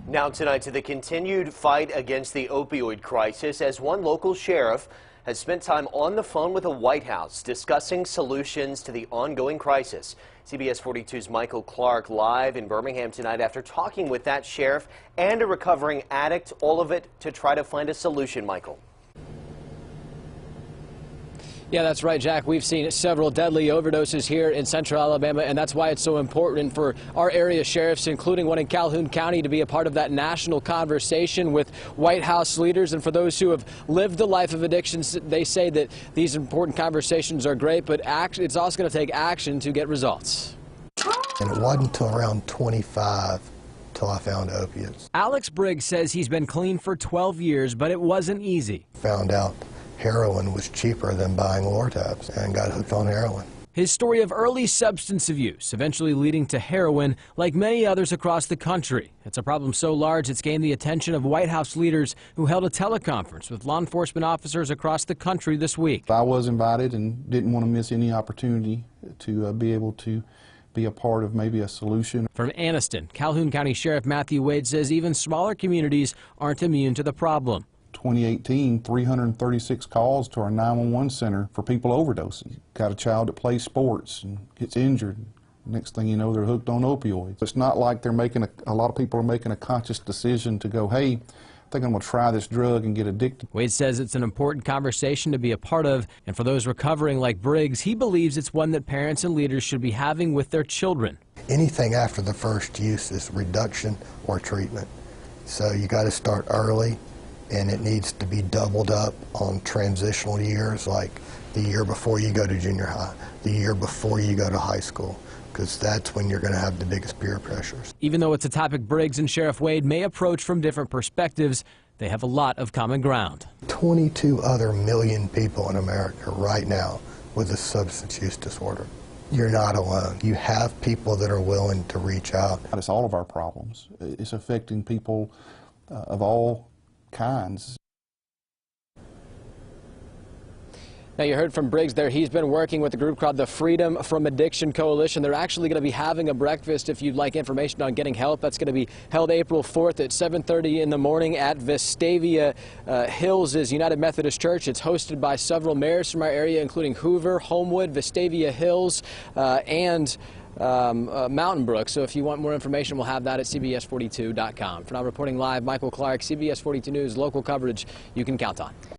Now tonight to the continued fight against the opioid crisis, as one local sheriff has spent time on the phone with the White House discussing solutions to the ongoing crisis. CBS 42's Michael Clark live in Birmingham tonight after talking with that sheriff and a recovering addict, all of it to try to find a solution. Michael. Yeah, that's right, Jack. We've seen several deadly overdoses here in central Alabama, and that's why it's so important for our area sheriffs, including one in Calhoun County, to be a part of that national conversation with White House leaders. And for those who have lived a life of addictions, they say that these important conversations are great, but it's also going to take action to get results. And it wasn't until around 25 till I found opiates. Alex Briggs says he's been clean for 12 years, but it wasn't easy. Found out heroin was cheaper than buying Lortabs and got hooked on heroin. His story of early substance abuse eventually leading to heroin, like many others across the country. It's a problem so large it's gained the attention of White House leaders who held a teleconference with law enforcement officers across the country this week. I was invited and didn't want to miss any opportunity to be able to be a part of maybe a solution. From Anniston, Calhoun County Sheriff Matthew Wade says even smaller communities aren't immune to the problem. 2018, 336 calls to our 911 center for people overdosing. Got a child that plays sports and gets injured. Next thing you know, they're hooked on opioids. It's not like they're making a lot of people are making a conscious decision to go, hey, I think I'm going to try this drug and get addicted. Wade says it's an important conversation to be a part of, and for those recovering like Briggs, he believes it's one that parents and leaders should be having with their children. Anything after the first use is reduction or treatment. So you got to start early, and it needs to be doubled up on transitional years, like the year before you go to junior high, the year before you go to high school, because that's when you're going to have the biggest peer pressures. Even though it's a topic Briggs and Sheriff Wade may approach from different perspectives, they have a lot of common ground. 22 other million people in America right now with a substance use disorder. You're not alone. You have people that are willing to reach out. It's all of our problems. It's affecting people of all kinds. Now, you heard from Briggs there. He's been working with a group called the Freedom from Addiction Coalition. They're actually going to be having a breakfast. If you'd like information on getting help, that's going to be held April 4th at 7:30 in the morning at Vestavia Hills' United Methodist Church. It's hosted by several mayors from our area, including Hoover, Homewood, Vestavia Hills, and Mountain Brook. So if you want more information, we'll have that at CBS42.com. For now, reporting live, Michael Clark, CBS 42 News, local coverage you can count on.